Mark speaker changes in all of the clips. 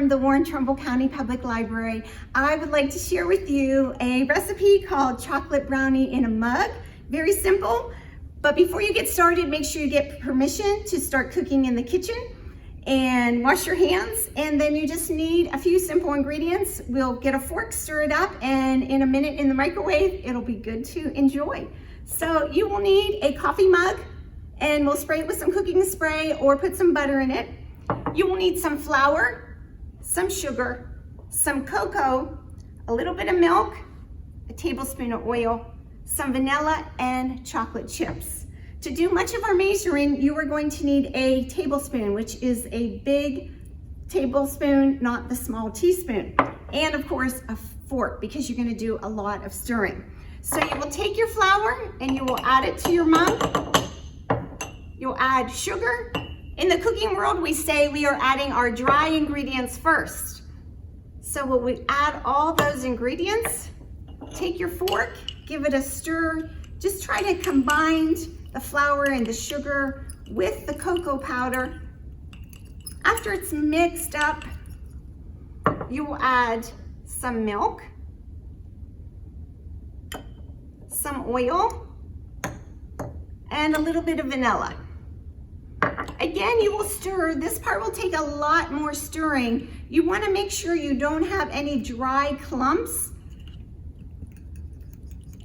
Speaker 1: the Warren-Trumbull County Public Library. I would like to share with you a recipe called chocolate brownie in a mug. Very simple, but before you get started, make sure you get permission to start cooking in the kitchen and wash your hands. And then you just need a few simple ingredients. We'll get a fork, stir it up, and in a minute in the microwave, it'll be good to enjoy. So you will need a coffee mug, and we'll spray it with some cooking spray or put some butter in it. You will need some flour, some sugar, some cocoa, a little bit of milk, a tablespoon of oil, some vanilla, and chocolate chips. To do much of our measuring, you are going to need a tablespoon, which is a big tablespoon, not the small teaspoon. And of course, a fork, because you're gonna do a lot of stirring. So you will take your flour and you will add it to your mug. You'll add sugar. In the cooking world, we say we are adding our dry ingredients first. So when we add all those ingredients, take your fork, give it a stir. Just try to combine the flour and the sugar with the cocoa powder. After it's mixed up, you will add some milk, some oil, and a little bit of vanilla. Again, you will stir. This part will take a lot more stirring. You want to make sure you don't have any dry clumps,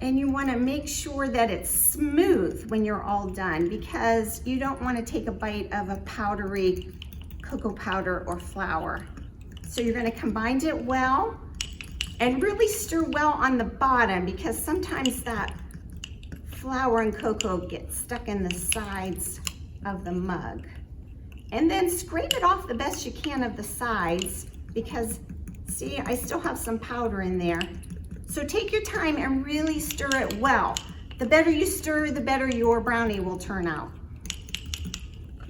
Speaker 1: and you want to make sure that it's smooth when you're all done, because you don't want to take a bite of a powdery cocoa powder or flour. So you're going to combine it well and really stir well on the bottom, because sometimes that flour and cocoa get stuck in the sides of the mug. And then scrape it off the best you can of the sides, because see, I still have some powder in there. So take your time and really stir it well. The better you stir, the better your brownie will turn out.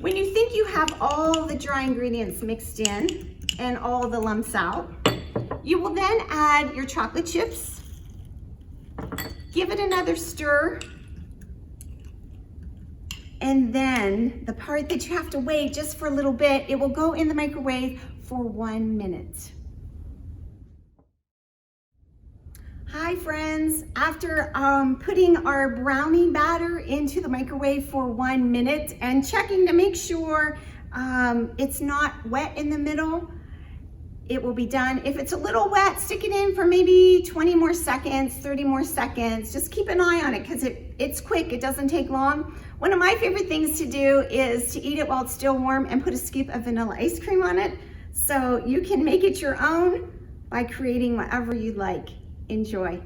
Speaker 1: When you think you have all the dry ingredients mixed in and all the lumps out, you will then add your chocolate chips. Give it another stir. And then the part that you have to wait just for a little bit, it will go in the microwave for 1 minute. Hi friends, after putting our brownie batter into the microwave for 1 minute and checking to make sure it's not wet in the middle, it will be done. If it's a little wet, stick it in for maybe 20 more seconds, 30 more seconds. Just keep an eye on it, because it's quick, it doesn't take long. One of my favorite things to do is to eat it while it's still warm and put a scoop of vanilla ice cream on it. So you can make it your own by creating whatever you like. Enjoy.